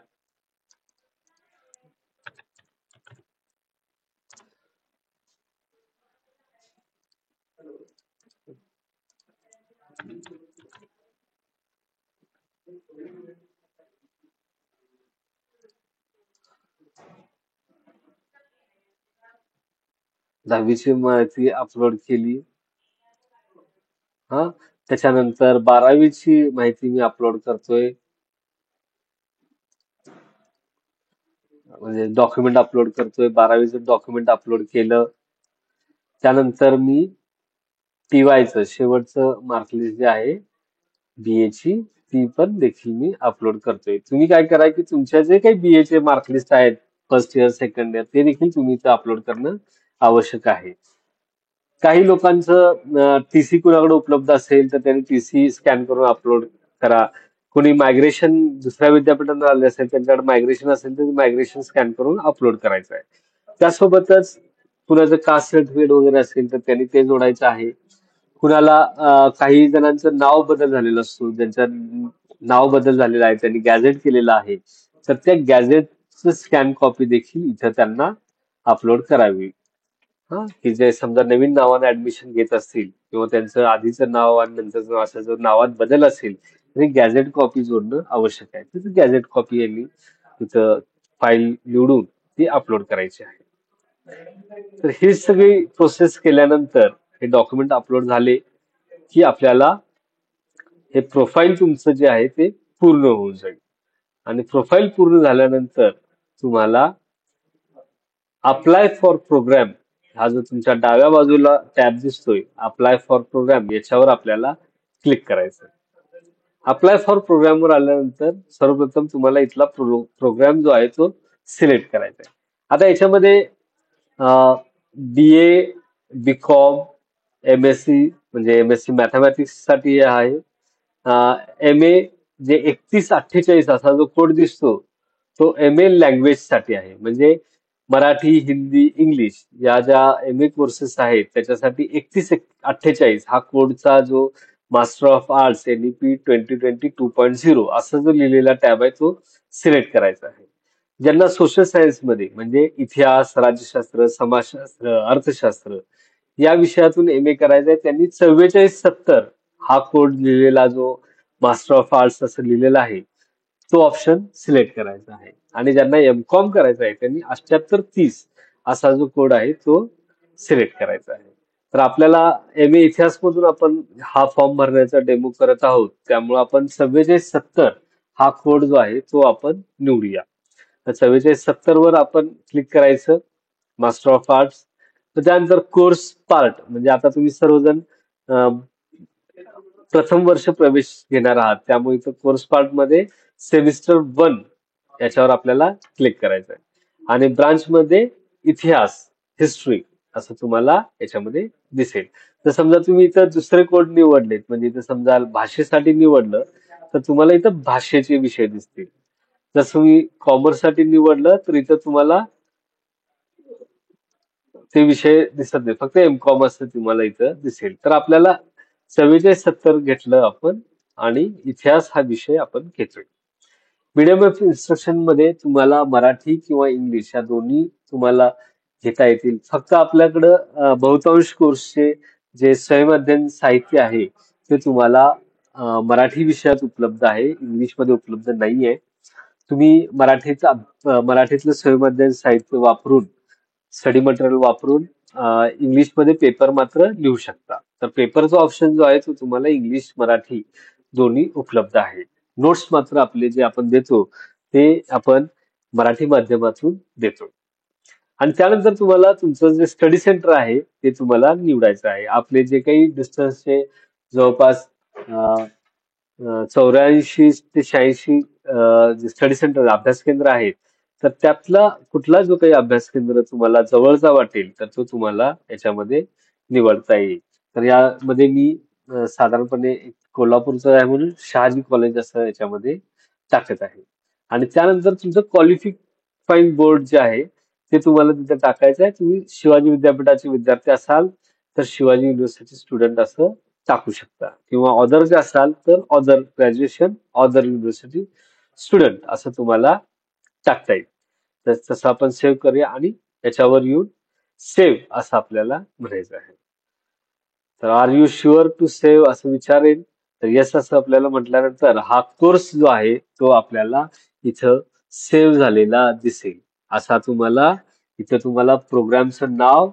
दहावीची माहिती अपलोड केली. त्याच्यानंतर 12वीची माहिती मी अपलोड करतोय, म्हणजे डॉक्युमेंट अपलोड करतोय. 12वीचं डॉक्युमेंट अपलोड केलं. त्यानंतर मी TYचं शेवटचं मार्कलिस्ट जे आहे BA ची ती पण देखील मी अपलोड करतोय. तुम्ही काय करा की तुमच्या जे काही BA चे मार्कलिस्ट आहेत फर्स्ट इयर सेकंड इयर ते देखील तुम्ही इथं अपलोड करणं आवश्यक आहे. काही लोकांचं TC कुणाकडे उपलब्ध असेल तर त्यांनी TC स्कॅन करून अपलोड करा. कोणी मायग्रेशन दुसऱ्या विद्यापीठात आले असेल त्यांच्याकडे मायग्रेशन असेल तर मायग्रेशन स्कॅन करून अपलोड करायचं आहे. त्यासोबतच कुणाचं कास्ट सर्टिफिकेट वगैरे असेल तर त्यांनी ते जोडायचं आहे. कुणाला काही जणांचं नाव बदल झालेलं असतो, ज्यांचं नाव बदल झालेलं आहे त्यांनी गॅझेट केलेलं आहे तर त्या गॅझेटचं स्कॅन कॉपी देखील इथं त्यांना अपलोड करावी. की जे समजा नवीन नावाने ऍडमिशन घेत असतील किंवा त्यांचं आधीचं नाव आणि नंतरचं नाव असं जर नावात बदल असेल तर गॅझेट कॉपी जोडणं आवश्यक आहे. तर गॅझेट कॉपी यांनी तिथं फाईल निवडून ती अपलोड करायची आहे. तर ही सगळी प्रोसेस केल्यानंतर हे डॉक्युमेंट अपलोड झाले की आपल्याला हे प्रोफाईल तुमचं जे आहे ते पूर्ण होऊन जाईल. आणि प्रोफाईल पूर्ण झाल्यानंतर तुम्हाला अप्लाय फॉर प्रोग्राम हा जो तुमच्या डाव्या बाजूला टॅब दिसतोय अप्लाय फॉर प्रोग्राम, याच्यावर आपल्याला क्लिक करायचं. अप्लाय फॉर प्रोग्रामवर आल्यानंतर सर्वप्रथम तुम्हाला इथला प्रोग्राम जो आहे तो सिलेक्ट करायचा आहे. आता याच्यामध्ये BA, BCom, MSc म्हणजे MSc मॅथमॅटिक्स साठी आहे. MA जे 3148 असा जो कोड दिसतो तो MA लँग्वेज साठी आहे. म्हणजे मराठी, हिंदी, इंग्लिश या ज्या MA कोर्सेस आहेत त्याच्यासाठी 3148 हा कोडचा जो मास्टर ऑफ आर्ट्स NEP 2020 2.0 असा जो लिहिलेला टॅब आहे तो सिलेक्ट करायचा आहे. ज्यांना सोशल सायन्स मध्ये म्हणजे इतिहास, राज्यशास्त्र, समाजशास्त्र, अर्थशास्त्र या विषयातून MA करायचं आहे त्यांनी 4470 हा कोड लिहिलेला जो मास्टर ऑफ आर्ट्स असं लिहिलेला आहे तो ऑप्शन सिलेक्ट करायचा आहे. आणि ज्यांना MCOM करायचा आहे त्यांनी 7830 असा जो कोड आहे तो सिलेक्ट करायचा आहे. तर आपल्याला MA इतिहास मधून आपण हा फॉर्म भरण्याचा डेमो करत आहोत, त्यामुळे आपण 4470 हा कोड जो आहे तो आपण निवडूया. तर 4470 वर आपण क्लिक करायचं, मास्टर ऑफ आर्ट्स. तर त्यानंतर कोर्स पार्ट म्हणजे आता तुम्ही सर्वजण प्रथम वर्ष प्रवेश घेणार आहात, त्यामुळे इथं कोर्स पार्ट मध्ये सेमिस्टर 1 याच्यावर आपल्याला क्लिक करायचं आहे. आणि ब्रांच मध्ये इतिहास, हिस्ट्री असं तुम्हाला याच्यामध्ये दिसेल. तर समजा तुम्ही इथं दुसरे कोड निवडलेत म्हणजे इथं समजा भाषेसाठी निवडलं तर तुम्हाला इथं भाषेचे विषय दिसतील. जर तुम्ही कॉमर्स साठी निवडलं तर इथं तुम्हाला ते विषय दिसत नाही, फक्त MCOM असं तुम्हाला इथं दिसेल. तर आपल्याला 4470 घेतलं आपण आणि इतिहास हा विषय आपण घेतोय. मीडियम ऑफ इन्स्ट्रक्शन मध्ये तुम्हाला मराठी किंवा इंग्लिश या दोन्ही तुम्हाला घेता येतील. फक्त आपल्याकडं बहुतांश कोर्सचे जे स्वयंअध्ययन साहित्य आहे ते तुम्हाला मराठी विषयात उपलब्ध आहे, इंग्लिशमध्ये उपलब्ध नाहीये. तुम्ही मराठीतलं स्वयंअध्ययन साहित्य वापरून, स्टडी मटेरियल वापरून इंग्लिशमध्ये पेपर मात्र लिहू शकता. तर पेपरचा ऑप्शन जो आहे तो तुम्हाला इंग्लिश मराठी दोन्ही उपलब्ध आहे. नोट्स मात्र आपले जे आपण देतो ते आपण मराठी माध्यमातून देतो. आणि त्यानंतर तुम्हाला तुमचं जे स्टडी सेंटर आहे ते तुम्हाला निवडायचं आहे. आपले जे काही डिस्टन्सचे जवळपास 84 ते 86 जे स्टडी सेंटर अभ्यास केंद्र आहेत, तर त्यातला कुठला जो काही अभ्यास केंद्र तुम्हाला जवळचा वाटेल तर तो तुम्हाला याच्यामध्ये निवडता येईल. तर यामध्ये मी साधारणपणे एक कोल्हापूरचं आहे म्हणून शहाजी कॉलेज असं याच्यामध्ये टाकत आहे. आणि त्यानंतर तुमचं क्वालिफाईंग बोर्ड जे आहे ते तुम्हाला तिथे टाकायचं आहे. तुम्ही शिवाजी विद्यापीठाचे विद्यार्थी असाल तर शिवाजी युनिव्हर्सिटी स्टुडंट असं टाकू शकता, किंवा ऑदर जे असाल तर other graduation other university student असं तुम्हाला टाकता येईल. तर तसं आपण सेव्ह करूया आणि याच्यावर येऊन सेव्ह असं आपल्याला म्हणायचं आहे. तर are you sure to save असं विचारेल, तर येस असं आपल्याला म्हटल्यानंतर हा कोर्स जो आहे तो आपल्याला इथं सेव्ह झालेला दिसेल. असा तुम्हाला इथं तुम्हाला प्रोग्रामचं नाव,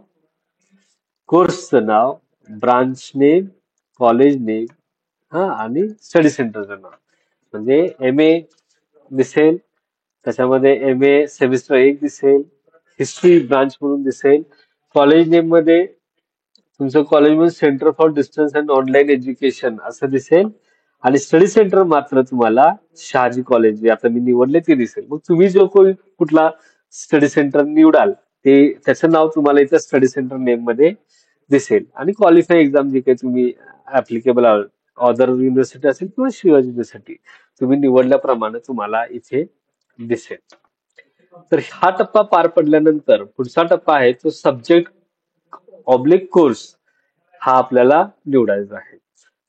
कोर्सचं नाव, ब्रांच नेम, कॉलेज नेम आणि स्टडी सेंटरचं नाव म्हणजे MA दिसेल, त्याच्यामध्ये MA सेमिस्टर 1 दिसेल, हिस्ट्री ब्रांच म्हणून दिसेल. कॉलेज नेम मध्ये तुमचं कॉलेजमध्ये centre for distance and online education असं दिसेल. आणि स्टडी सेंटर मात्र तुम्हाला शहाजी कॉलेज जे आता मी निवडले ते दिसेल. मग तुम्ही जो कोणी कुठला स्टडी सेंटर निवडाल ते त्याचं नाव तुम्हाला इथं स्टडी सेंटर नेम मध्ये दिसेल. आणि क्वालिफाय एक्झाम जे काही तुम्ही ऍप्लिकेबल ऑदर युनिव्हर्सिटी असेल किंवा शिवाजी युनिव्हर्सिटी तुम्ही निवडल्याप्रमाणे तुम्हाला इथे दिसेल. तर हा टप्पा पार पडल्यानंतर पुढचा टप्पा आहे तो सब्जेक्ट ऑब्लिक कोर्स हा आपल्याला निवडायचा आहे.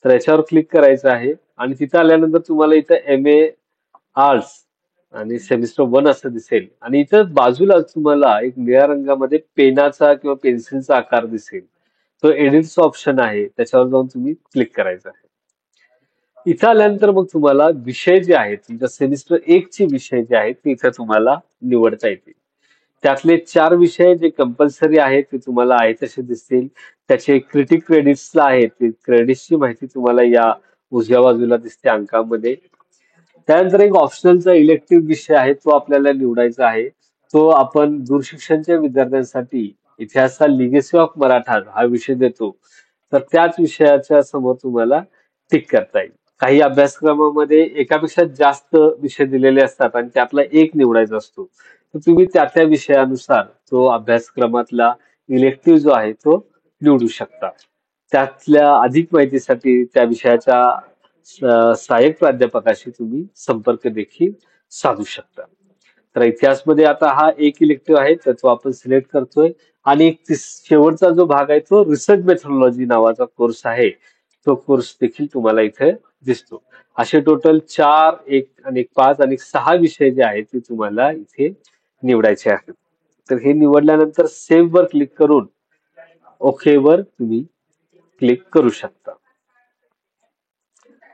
तर याच्यावर क्लिक करायचं आहे आणि तिथं आल्यानंतर तुम्हाला इथं MA आर्ट्स आणि सेमिस्टर 1 असं दिसेल. आणि इथं बाजूला तुम्हाला एक निळ्या रंगामध्ये पेनाचा किंवा पेन्सिलचा आकार दिसेल. तो एडिटचा ऑप्शन आहे, त्याच्यावर जाऊन तुम्ही क्लिक करायचं आहे. इथं आल्यानंतर मग तुम्हाला विषय जे आहेत तुमच्या सेमिस्टर 1 चे विषय जे आहेत ते इथं तुम्हाला निवडता येतील. त्यातले 4 विषय जे कंपल्सरी आहेत ते तुम्हाला आहे तसे दिसतील. त्याचे क्रिटिक क्रेडिट्स आहेत, ते क्रेडिट्सची माहिती तुम्हाला या उजव्या बाजूला दिसते अंकामध्ये. त्यानंतर एक ऑप्शनलचा इलेक्टिव्ह विषय आहे तो आपल्याला निवडायचा आहे. तो आपण दूरशिक्षणच्या विद्यार्थ्यांसाठी इतिहासाचा लिगेसी ऑफ मराठा हा विषय देतो, तर त्याच विषयाच्या समोर तुम्हाला टिक करता येईल. काही अभ्यासक्रमामध्ये एकापेक्षा जास्त विषय दिलेले असतात आणि त्यातला एक निवडायचा असतो. तर तुम्ही त्या त्या विषयानुसार तो अभ्यासक्रमातला इलेक्टिव्ह जो आहे तो निवडू शकता. त्यातल्या अधिक माहितीसाठी त्या विषयाच्या सहाय्यक प्राध्यापकाशी तुम्ही संपर्क देखील साधू शकता. तर इतिहासमध्ये आता हा एक इलेक्टिव्ह आहे तर तो आपण सिलेक्ट करतोय आणि शेवटचा जो भाग आहे तो रिसर्च मेथोडॉलॉजी नावाचा कोर्स आहे. तो कोर्स देखील तुम्हाला इथे दिसतो. असे टोटल 4, 1 आणि 5 आणि 6 विषय जे आहेत ते तुम्हाला इथे निवडायचे आहेत. तर हे निवडल्यानंतर सेव्ह वर क्लिक करून ओके वर तुम्ही क्लिक करू शकता.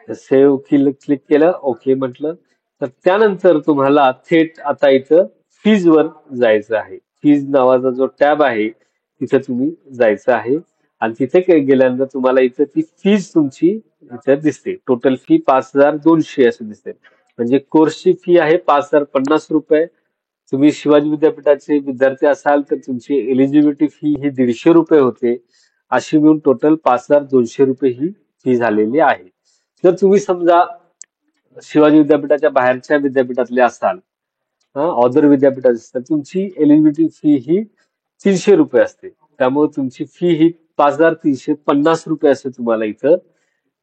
सेव्ह क्लिक केलं, ओके म्हटलं, तर त्यानंतर तुम्हाला थेट आता इथं फीज वर जायचं आहे. फीज नावाचा जो टॅब आहे तिथे तुम्ही जायचं आहे आणि तिथे गेल्यानंतर तुम्हाला इथं ती फीज तुमची इथे दिसते. टोटल फी 5,200 असे दिसते. म्हणजे कोर्सची फी आहे 5,050 रुपये. तुम्ही शिवाजी विद्यापीठाचे विद्यार्थी असाल तर तुमची एलिजिबिलिटी फी ही 150 रुपये होते. अशी मिळून टोटल 5,200 रुपये ही फी झालेली आहे. जर तुम्ही समजा शिवाजी विद्यापीठाच्या बाहेरच्या विद्यापीठातले असाल, ऑदर विद्यापीठात असतात, तुमची एलिजिबिलिटी फी ही 300 रुपये असते. त्यामुळे तुमची फी ही 5,350 रुपये असे तुम्हाला इथं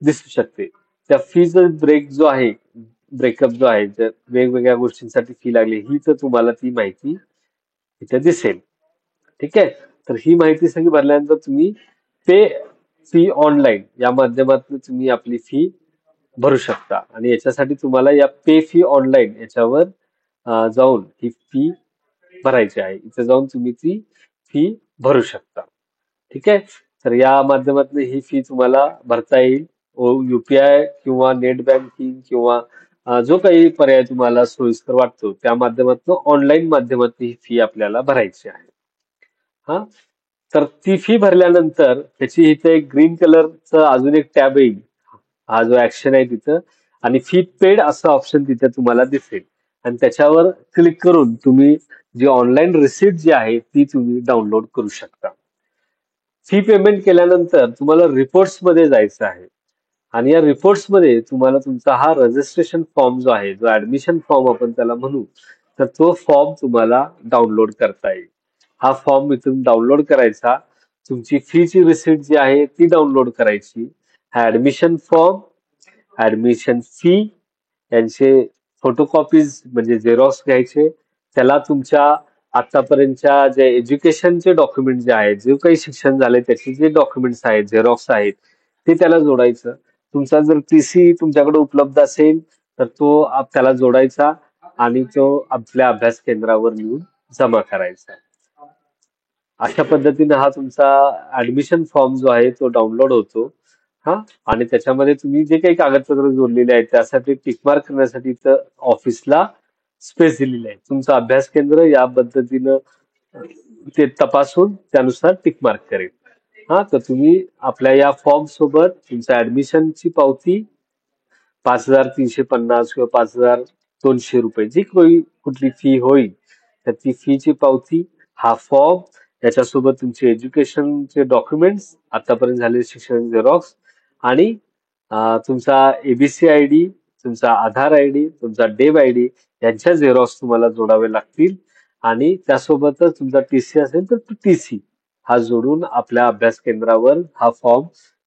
दिसू शकते. त्या फीचा ब्रेकअप जो आहे, जर वेगवेगळ्या गोष्टींसाठी फी लागली ही तर तुम्हाला ती माहिती इथे दिसेल. ठीक आहे. तर ही माहिती सगळी भरल्यानंतर तुम्ही पे फी ऑनलाईन या माध्यमातून तुम्ही आपली फी भरू शकता आणि याच्यासाठी तुम्हाला या पे फी ऑनलाईन याच्यावर जाऊन ही फी भरायची आहे. इथे जाऊन तुम्ही ती फी भरू शकता. ठीक आहे. तर या माध्यमातून ही फी तुम्हाला भरता येईल. युपीआय किंवा नेट बँकिंग किंवा जो काही पर्याय तुम्हाला सोयीस्कर वाटतो त्या माध्यमातून ऑनलाईन माध्यमातून ही फी आपल्याला भरायची आहे. हा, तर ती फी भरल्यानंतर त्याची इथे एक ग्रीन कलरचा अजून एक टॅब येईल. हा जो ऍक्शन आहे तिथं आणि फी पेड असं ऑप्शन तिथे तुम्हाला दिसेल आणि त्याच्यावर क्लिक करून तुम्ही जी ऑनलाईन रिसिप्ट जी आहे ती तुम्ही डाउनलोड करू शकता. फी पेमेंट केल्यानंतर तुम्हाला रिपोर्ट्स मध्ये जायचं आहे आणि या रिपोर्ट्स मध्ये तुम्हाला तुमचा हा रजिस्ट्रेशन फॉर्म जो आहे, जो ऍडमिशन फॉर्म आपण त्याला म्हणू, तर तो फॉर्म तुम्हाला डाउनलोड करता येईल. हा फॉर्म इथून डाउनलोड करायचा. तुमची फीची रिसिप्ट जी आहे ती डाउनलोड करायची. हा ऍडमिशन फॉर्म, ऍडमिशन फी यांचे फोटोकॉपीज म्हणजे झेरॉक्स घ्यायचे. त्याला तुमच्या आतापर्यंतच्या जे एज्युकेशनचे डॉक्युमेंट जे आहेत, जे काही शिक्षण झाले त्याचे जे डॉक्युमेंट्स आहेत, झेरॉक्स आहेत, ते त्याला जोडायचं. तुमचा जर पीसी तुमच्याकडे उपलब्ध असेल तर तो त्याला जोडायचा आणि तो आपल्या अभ्यास केंद्रावर नेऊन जमा करायचा. अशा पद्धतीने हा तुमचा ऍडमिशन फॉर्म जो आहे तो डाउनलोड होतो. हा, आणि त्याच्यामध्ये तुम्ही जे काही कागदपत्र जोडलेले आहेत त्यासाठी टिकमार्क करण्यासाठी इथं ऑफिसला स्पेस दिलेली आहे. तुमचं अभ्यास केंद्र या पद्धतीनं ते तपासून त्यानुसार टिकमार्क करेल. हा, तर तुम्ही आपल्या या फॉर्म सोबत तुमच्या ऍडमिशनची पावती 5,350 किंवा 5,200 रुपये जी काही कुठली फी होईल तर ती फीची पावती, हा फॉर्म, याच्यासोबत तुमचे एज्युकेशनचे डॉक्युमेंट्स, आतापर्यंत झालेले शिक्षण झेरॉक्स आणि तुमचा एबीसी आयडी, तुमचा आधार आयडी, तुमचा डेब आयडी यांच्या झेरॉक्स तुम्हाला जोडावे लागतील आणि त्यासोबतच तुमचा टीसी असेल तर टीसी हा जोडून आपल्या अभ्यास केंद्रावर हा फॉर्म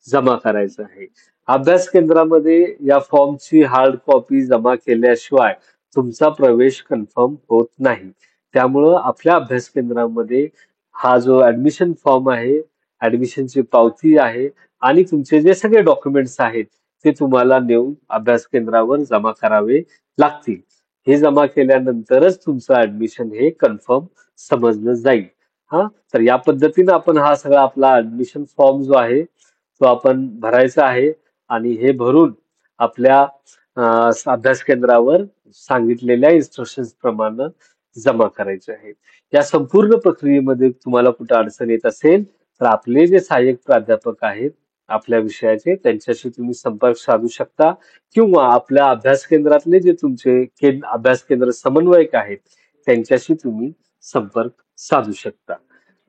जमा करायचा आहे. अभ्यास केंद्रामध्ये या फॉर्मची हार्ड कॉपी जमा केल्याशिवाय तुमचा प्रवेश कन्फर्म होत नाही. त्यामुळं आपल्या अभ्यास केंद्रामध्ये हा जो ऍडमिशन फॉर्म आहे, ऍडमिशनची पावती आहे आणि तुमचे जे सगळे डॉक्युमेंट्स आहेत ते तुम्हाला नेऊन अभ्यास केंद्रावर जमा करावे लागतील. हे जमा केल्यानंतरच तुमचं ऍडमिशन हे कन्फर्म समजलं जाईल. हा, तर या पद्धतीनं आपण हा सगळा आपला ऍडमिशन फॉर्म जो आहे तो आपण भरायचा आहे आणि हे भरून आपल्या अभ्यास केंद्रावर सांगितलेल्या इन्स्ट्रक्शन्स प्रमाणे जमा करायचे आहे. या संपूर्ण प्रक्रियेमध्ये तुम्हाला कुठं अडचण येत असेल तर आपले जे सहाय्यक प्राध्यापक आहेत आपल्या विषयाचे त्यांच्याशी तुम्ही संपर्क साधू शकता किंवा आपल्या अभ्यास केंद्रातले जे तुमचे अभ्यास केंद्र समन्वयक आहेत त्यांच्याशी तुम्ही संपर्क साधू शकता.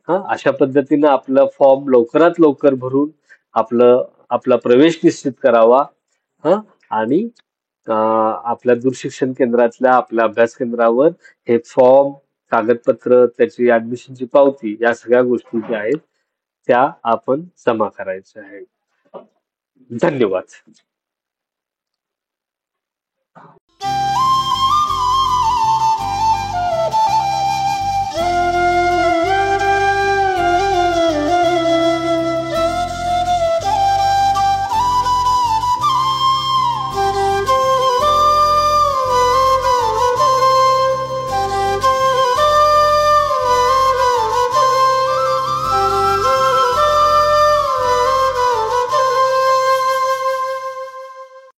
हा, अशा पद्धतीनं आपला फॉर्म लवकरात लवकर भरून आपलं आपला प्रवेश निश्चित करावा. हा, आणि आपल्या दूरशिक्षण केंद्रातल्या आपल्या अभ्यास केंद्रावर हे फॉर्म, कागदपत्र, त्याची ऍडमिशनची पावती, या सगळ्या गोष्टी ज्या आहेत त्या आपण जमा करायच्या आहेत. धन्यवाद.